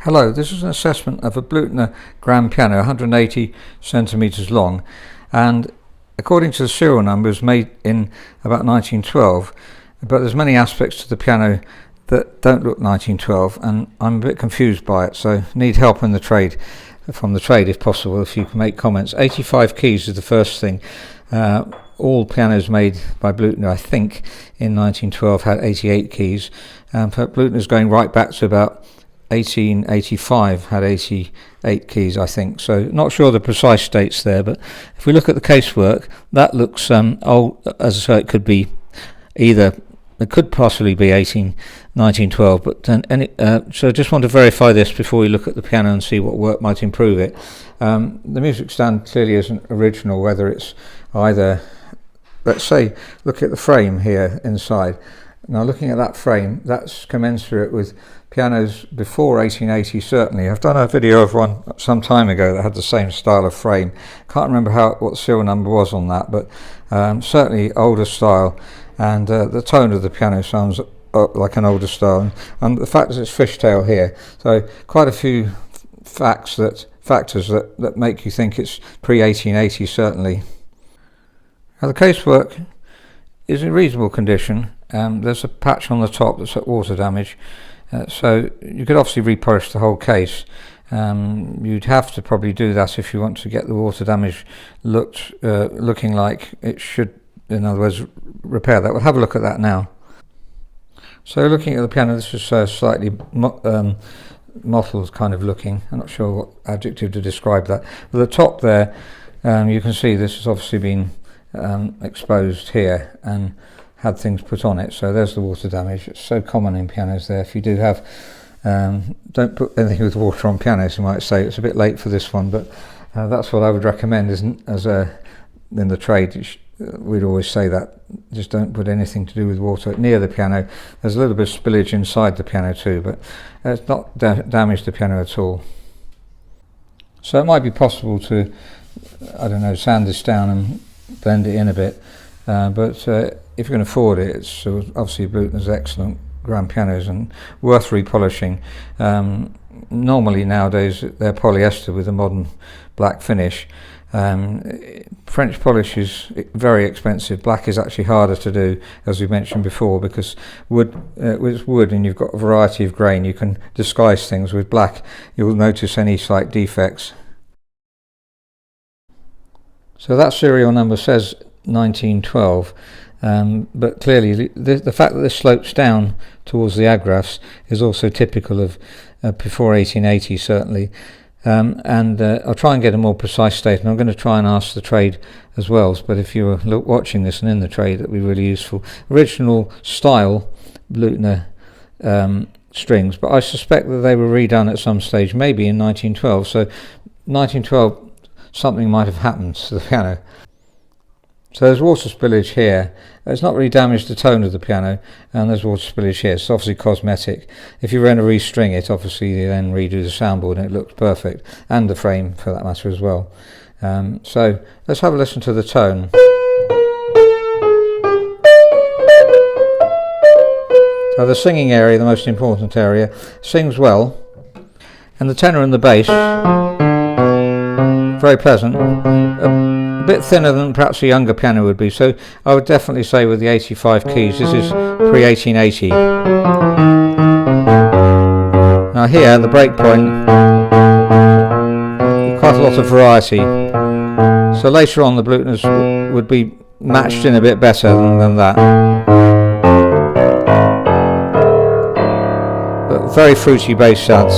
Hello, this is an assessment of a Bluthner grand piano, 180 centimetres long, and according to the serial number, it was made in about 1912, but there's many aspects to the piano that don't look 1912, and I'm a bit confused by it, so need help from the trade if possible, if you can make comments. 85 keys is the first thing. All pianos made by Bluthner, I think, in 1912 had 88 keys, but Bluthner's going right back to about 1885 had 88 keys, I think. So not sure the precise dates there, but if we look at the casework, that looks old. As I say, it could be either, it could possibly be 1912, but so I just want to verify this before we look at the piano and see what work might improve it. The music stand clearly isn't original, whether it's either, let's say, look at the frame here inside. Now looking at that frame, that's commensurate with pianos before 1880 certainly. I've done a video of one some time ago that had the same style of frame. Can't remember what the serial number was on that, but certainly older style, and the tone of the piano sounds like an older style, and the fact that it's fishtail here, so quite a few factors that make you think it's pre-1880 certainly. Now the casework is in reasonable condition. There's a patch on the top that's at water damage, so you could obviously repolish the whole case. You'd have to probably do that if you want to get the water damage looking like it should, in other words, repair that. We'll have a look at that now. So looking at the piano, this is slightly mottled kind of looking. I'm not sure what adjective to describe that. But the top there, you can see this has obviously been exposed here and had things put on it, so there's the water damage. It's so common in pianos there. If you do have, don't put anything with water on pianos, you might say. It's a bit late for this one, but that's what I would recommend, isn't as in the trade, we'd always say that, just don't put anything to do with water near the piano. There's a little bit of spillage inside the piano too, but it's not damaged the piano at all. So it might be possible to, I don't know, sand this down and blend it in a bit, but if you can afford it, it's obviously Bluthner's excellent grand pianos and worth repolishing. Normally nowadays they're polyester with a modern black finish. French polish is very expensive. Black is actually harder to do, as we mentioned before, because with wood and you've got a variety of grain, you can disguise things. With black you'll notice any slight defects. So that serial number says 1912, but clearly the fact that this slopes down towards the agraffs is also typical of before 1880 certainly, and I'll try and get a more precise statement. I'm going to try and ask the trade as well, but if you were watching this and in the trade, that would be really useful. Original style Bluthner strings, but I suspect that they were redone at some stage, maybe in 1912, so 1912 something might have happened to the piano. So there's water spillage here. It's not really damaged the tone of the piano, and there's water spillage here. It's obviously cosmetic. If you were going to restring it, obviously you then redo the soundboard and it looks perfect, and the frame for that matter as well. So let's have a listen to the tone. So the singing area, the most important area, sings well, and the tenor and the bass, very pleasant. A bit thinner than perhaps a younger piano would be, so I would definitely say with the 85 keys, this is pre-1880. Now here, the break point, quite a lot of variety. So later on the Bluthners would be matched in a bit better than that. But very fruity bass sounds,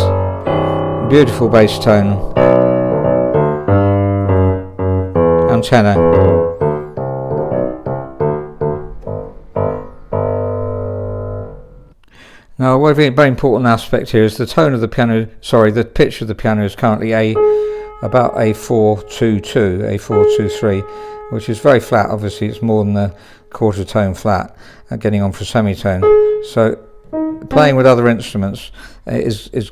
beautiful bass tone. Tenor. Now, one very important aspect here is the tone of the piano. The pitch of the piano is currently about A422, A423, which is very flat. Obviously, it's more than a quarter tone flat, getting on for semitone. So, playing with other instruments is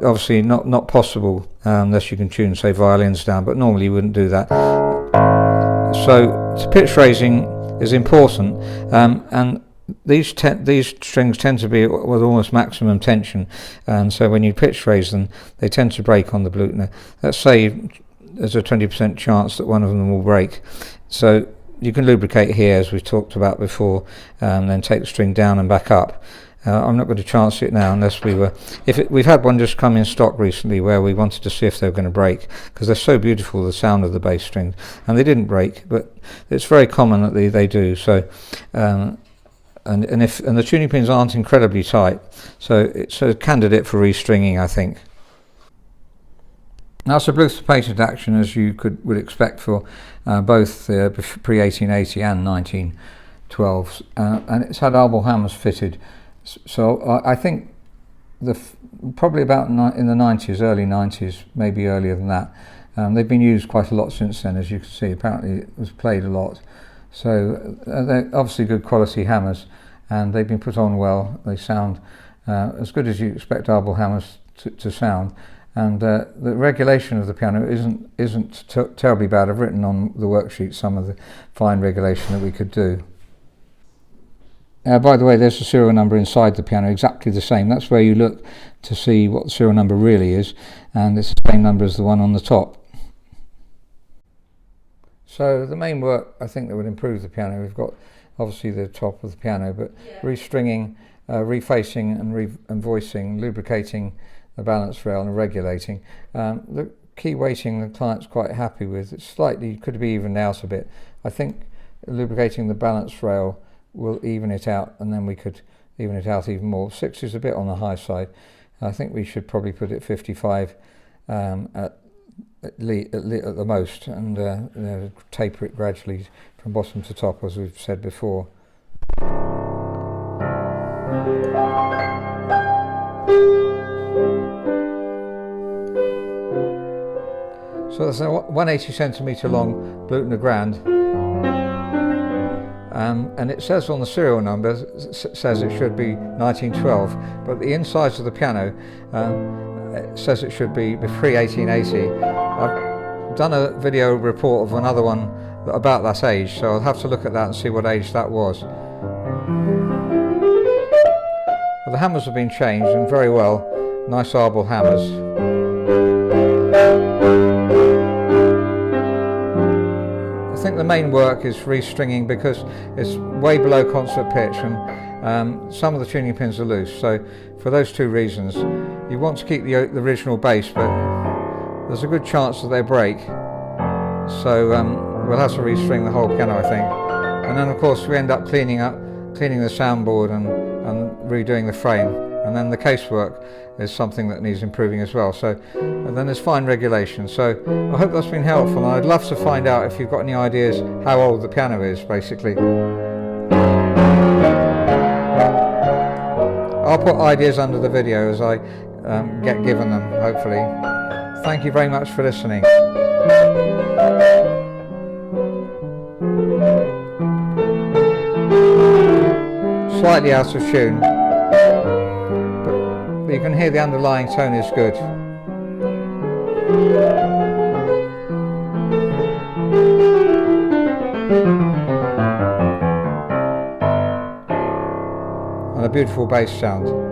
obviously not possible unless you can tune, say, violins down, but normally you wouldn't do that. So pitch raising is important, and these strings tend to be with almost maximum tension, and so when you pitch raise them, they tend to break on the Bluthner. Let's say there's a 20% chance that one of them will break. So you can lubricate here, as we talked about before, and then take the string down and back up. I'm not going to chance it now unless we've had one just come in stock recently where we wanted to see if they were going to break, because they're so beautiful, the sound of the bass strings, and they didn't break, but it's very common that they do. So and the tuning pins aren't incredibly tight, so it's a candidate for restringing, I think. Now, it's a Bluthner patent action, as you would expect for both pre-1880 and 1912s, and it's had arbel hammers fitted. So I think probably about in the 90s, early 90s, maybe earlier than that. They've been used quite a lot since then, as you can see. Apparently it was played a lot. So they're obviously good quality hammers, and they've been put on well. They sound as good as you expect arbel hammers to sound. And the regulation of the piano isn't terribly bad. I've written on the worksheet some of the fine regulation that we could do. By the way, there's a serial number inside the piano, exactly the same. That's where you look to see what the serial number really is, and it's the same number as the one on the top. So the main work, I think, that would improve the piano, we've got obviously the top of the piano, but restringing, refacing and voicing, lubricating the balance rail and regulating. The key weighting the client's quite happy with. It's slightly, could be evened out a bit. I think lubricating the balance rail will even it out, and then we could even it out even more. 6 is a bit on the high side. I think we should probably put it 55 at the most, and taper it gradually from bottom to top, as we've said before. So that's a 180 centimetre long Bluthner Grand. And it says on the serial number, says it should be 1912, but the insides of the piano it says it should be pre-1880. I've done a video report of another one about that age, so I'll have to look at that and see what age that was. But the hammers have been changed, and very well. Nice arbel hammers. I think the main work is restringing, because it's way below concert pitch, and some of the tuning pins are loose. So for those two reasons, you want to keep the original bass, but there's a good chance that they break. So we'll have to restring the whole piano, I think. And then of course we end up cleaning the soundboard and redoing the frame. And then the casework is something that needs improving as well. So, and then there's fine regulation. So I hope that's been helpful, and I'd love to find out if you've got any ideas how old the piano is, basically. I'll put ideas under the video as I get given them, hopefully. Thank you very much for listening. Slightly out of tune, but you can hear the underlying tone is good. And a beautiful bass sound.